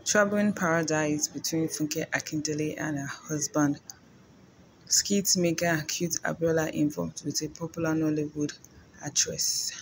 Troubling paradise between Funke Akindele and her husband. Skit maker accused Abiola involved with a popular Nollywood actress.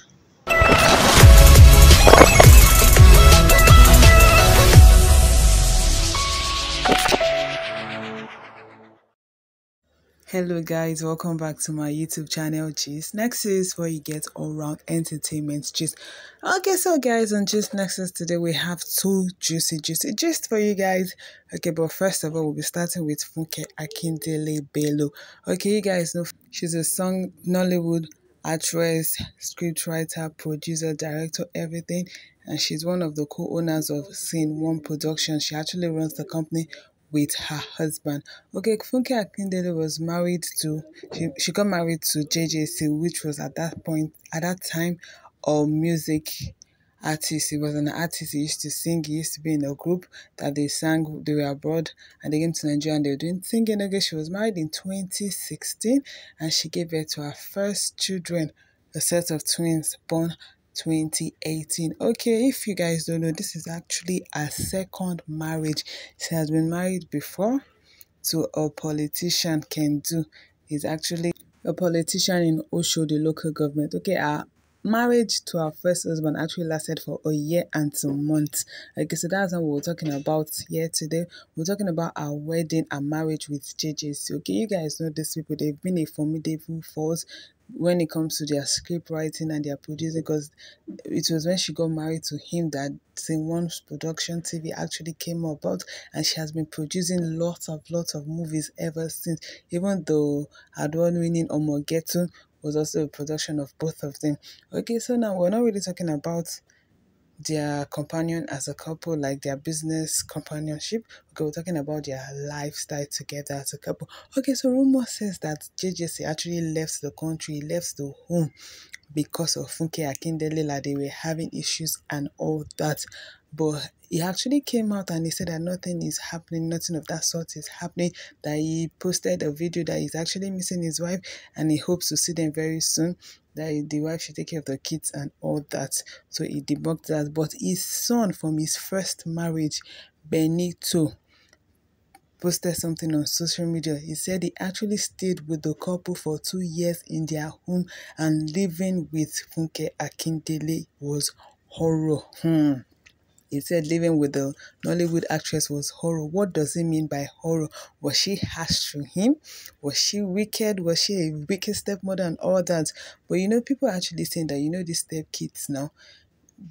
Hello guys, welcome back to my YouTube channel Gist. NEXUS where you get all round entertainment gist. Okay, so guys, on Gist NEXUS today we have two juicy gist for you guys. Okay, but first of all we'll be starting with Funke Akindele Bello. Okay, you guys know she's a Nollywood actress, scriptwriter, producer, director, everything, and she's one of the co-owners of Scene One Productions. She actually runs the company with her husband. Okay, Funke Akindele was married to, she got married to JJC, which was at that time, a music artist. He was an artist. He used to sing. He used to be in a group that they sang. They were abroad and they came to Nigeria and they were doing singing. Okay, she was married in 2016 and she gave birth to her first children, a set of twins born 2018. Okay, if you guys don't know, this is actually a second marriage. She has been married before to a politician, Kendu. He's actually a politician in Osho, the local government. Okay, our marriage to our first husband actually lasted for a year and 2 months. Okay, so that's what we're talking about here today. We're talking about our wedding and marriage with JJC. Okay, you guys know these people, they've been a formidable force when it comes to their script writing and their producing, because it was when she got married to him that Scene One's production TV actually came about, and she has been producing lots of movies ever since. Even though award-winning Omogetu was also a production of both of them. Okay, so now we're not really talking about their companion as a couple, like their business companionship. Okay, we're talking about their lifestyle together as a couple. Okay, so rumor says that JJC actually left the country, left the home because of Funke Akindele, like they were having issues and all that. But he actually came out and he said that nothing is happening, nothing of that sort is happening, that he posted a video that he's actually missing his wife and he hopes to see them very soon, that the wife should take care of the kids and all that. So he debunked that. But his son from his first marriage, Benito, posted something on social media. He said he actually stayed with the couple for 2 years in their home, and living with Funke Akindele was horror. He said living with the Nollywood actress was horror. What does he mean by horror? Was she harsh to him? Was she wicked? Was she a wicked stepmother and all that? But you know, people are actually saying that, you know, these stepkids now,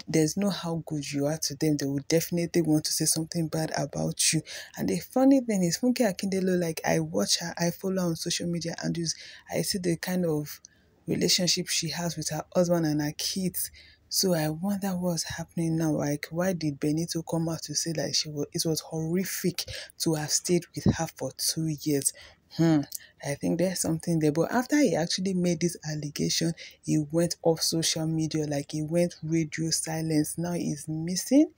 there's no how good you are to them, they will definitely want to say something bad about you. And the funny thing is, Funke Akindele, like, I watch her, I follow her on social media and I see the kind of relationship she has with her husband and her kids. So I wonder what's happening now. Like, why did Benito come out to say that it was horrific to have stayed with her for 2 years? I think there's something there. But after he actually made this allegation, he went off social media, like he went radio silence. Now he's missing.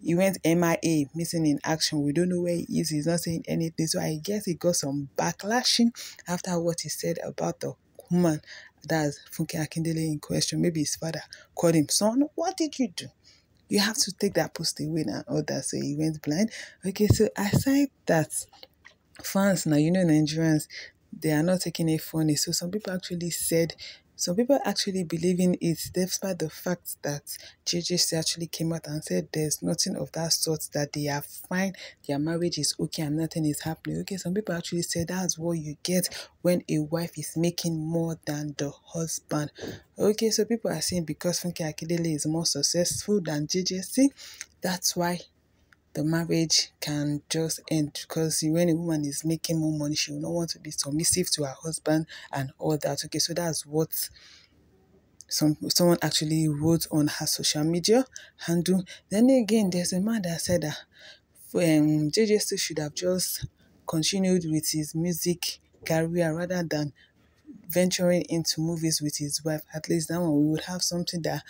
He went MIA, missing in action. We don't know where he is. He's not saying anything. So I guess he got some backlashing after what he said about the woman, that's Funke Akindele in question. Maybe his father called him, son, what did you do? You have to take that post away and all that. So he went blind. Okay, so aside that, fans now, you know, Nigerians, they are not taking it funny. So some people actually believe in it, despite the fact that JJC actually came out and said there's nothing of that sort, that they are fine, their marriage is okay and nothing is happening. Okay, some people actually say that's what you get when a wife is making more than the husband. Okay, so people are saying because Funke Akindele is more successful than JJC, that's why the marriage can just end, because when a woman is making more money, she will not want to be submissive to her husband and all that. Okay, so that's what someone actually wrote on her social media handle. Then again, there's a man that said that JJ should have just continued with his music career rather than venturing into movies with his wife. At least that one, we would have something that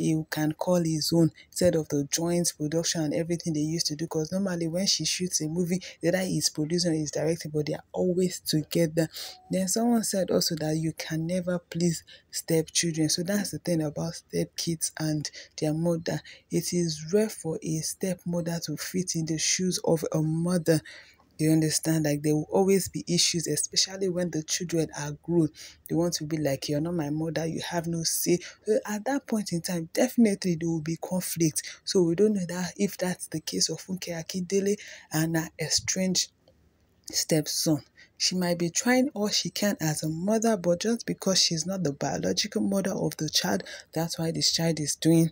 he can call his own instead of the joint production and everything they used to do. Because normally when she shoots a movie, either he's producing or he's directing, but they are always together. Then someone said also that you can never please stepchildren. So that's the thing about stepkids and their mother. It is rare for a stepmother to fit in the shoes of a mother. You understand? Like there will always be issues, especially when the children are grown. They want to be like, you're not my mother, you have no say. So at that point in time, definitely there will be conflict. So we don't know that if that's the case of Funke Akindele and her estranged stepson. She might be trying all she can as a mother, but just because she's not the biological mother of the child, that's why this child is doing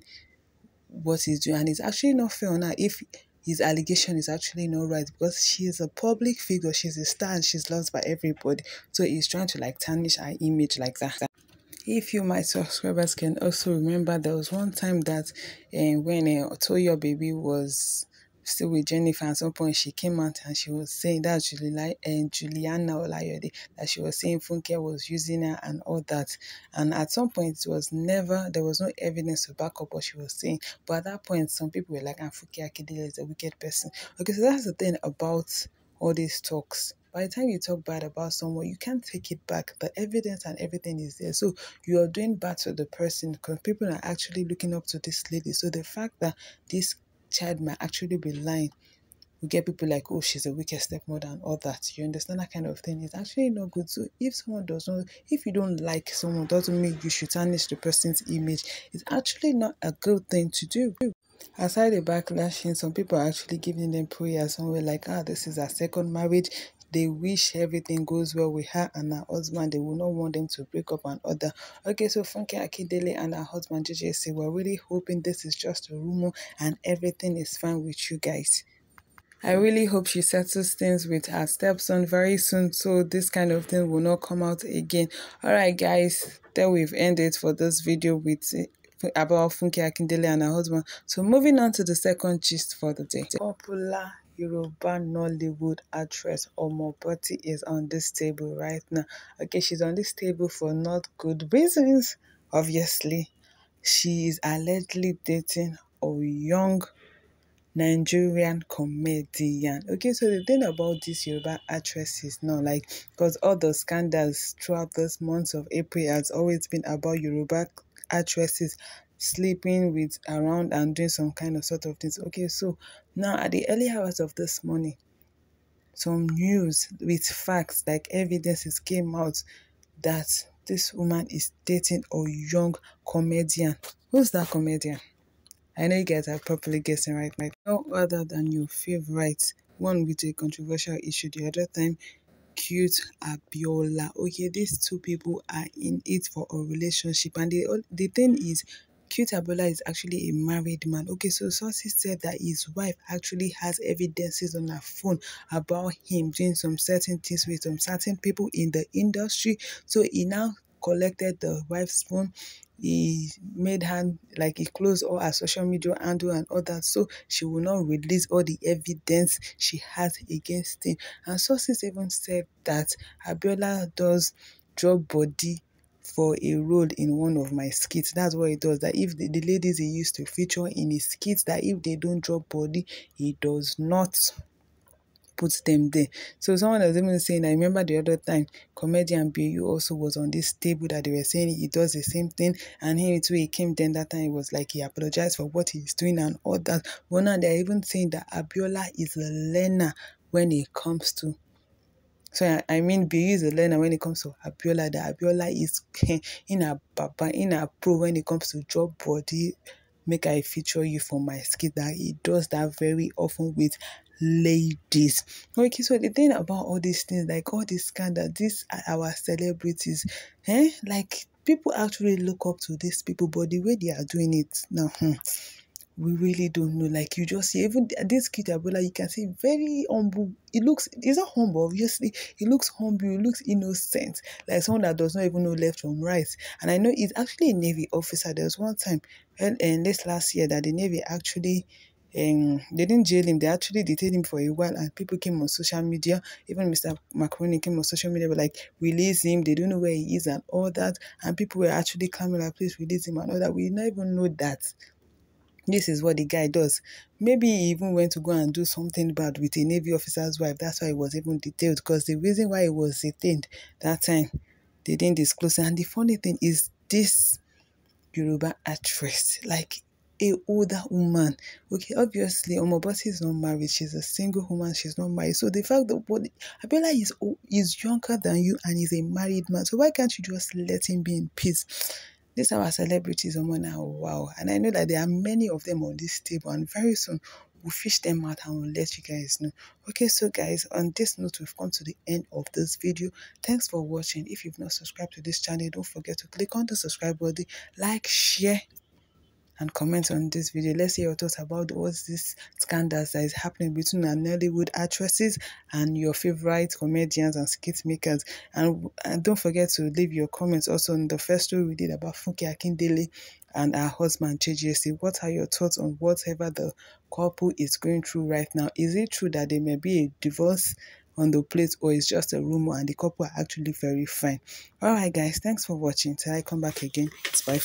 what he's doing. And it's actually not fair on her if his allegation is actually not right, because she is a public figure, she's a star, and she's loved by everybody. So he's trying to like tarnish her image like that. If you, my subscribers, can also remember, there was one time that when Toyo baby was still with Jennifer, at some point she came out and she was saying that Juliana Olayode, that she was saying Funke was using her and all that. And at some point there was no evidence to back up what she was saying. But at that point, some people were like, Funke Akindele is a wicked person. Okay, so that's the thing about all these talks. By the time you talk bad about someone, you can't take it back. The evidence and everything is there. So you are doing bad to the person because people are actually looking up to this lady. So the fact that this child might actually be lying, we get people like, oh, she's a wicked stepmother and all that. You understand that kind of thing? It's actually not good. So if you don't like someone, doesn't mean you should tarnish the person's image. It's actually not a good thing to do. Aside the backlashing, some people are actually giving them prayers. Some were like, this is her second marriage. They wish everything goes well with her and her husband. They will not want them to break up and other. Okay, so Funke Akindele and her husband JJ say, we're really hoping this is just a rumor and everything is fine with you guys. I really hope she settles things with her stepson very soon, so this kind of thing will not come out again. Alright guys, there we've ended for this video with about Funke Akindele and her husband. So moving on to the second gist for the day. Popular Yoruba Nollywood actress Omoboti is on this table right now. Okay, she's on this table for not good reasons, obviously. She is allegedly dating a young Nigerian comedian. Okay, so the thing about this Yoruba actresses now, like, because all the scandals throughout this month of April has always been about Yoruba actresses sleeping with around and doing some kind of sort of things. Okay, so now at the early hours of this morning, some news with facts like evidences came out that this woman is dating a young comedian. Who's that comedian? I know you guys are properly guessing right. No other than your favorite one with a controversial issue the other time, Cute Abiola. Okay, these two people are in it for a relationship, and the thing is, Cute Abiola is actually a married man. Okay, so sources said that his wife actually has evidences on her phone about him doing some certain things with some certain people in the industry. So he now collected the wife's phone. He made her, like, he closed all her social media handle and all that, so she will not release all the evidence she has against him. And sources even said that Abiola does drop body for a role in one of my skits. That's what he does. That if the ladies he used to feature in his skits, that if they don't drop body, he does not put them there. So someone was even saying, I remember the other time, comedian BU also was on this table that they were saying he does the same thing, and him too, he came then that time, it was like he apologized for what he's doing and all that. But now they're even saying that Abiola is a learner when it comes to, so I mean, BU is a learner when it comes to Abiola, that Abiola is in a pro when it comes to job body, make I feature you for my skit, that he does that very often with ladies. Okay, so the thing about all these things, like all these scandals, these are our celebrities, like people actually look up to these people, but the way they are doing it now, we really don't know. Like, you just see, even this kid Abiola, you can see very humble. He's not humble, obviously. He looks humble, he looks innocent, like someone that does not even know left from right. And I know he's actually a Navy officer. There was one time, and this last year, that the Navy actually they didn't jail him, they actually detained him for a while, and people came on social media, even Mr. Macaroni came on social media, but like, release him, they don't know where he is and all that, and people were actually clamoring like, please release him and all that. We did not even know that this is what the guy does. Maybe he even went to go and do something bad with a Navy officer's wife. That's why he was even detained, because the reason why he was detained that time, they didn't disclose. And the funny thing is, this Yoruba actress, like a older woman. Okay, obviously, Omobasi is not married. She's a single woman. She's not married. So the fact that Abiola is younger than you and is a married man. So why can't you just let him be in peace? These are our celebrities, now. Wow. And I know that there are many of them on this table, and very soon we'll fish them out and we'll let you guys know. Okay, so guys, on this note, we've come to the end of this video. Thanks for watching. If you've not subscribed to this channel, don't forget to click on the subscribe button, like, share, and comment on this video. Let's hear your thoughts about what's this scandals that is happening between our Nollywood actresses and your favorite comedians and skit makers. And don't forget to leave your comments also on the first story we did about Funke Akindele and her husband JJC. What are your thoughts on whatever the couple is going through right now? Is it true that there may be a divorce on the plate, or it's just a rumor and the couple are actually very fine? Alright guys, thanks for watching. Till I come back again, it's bye.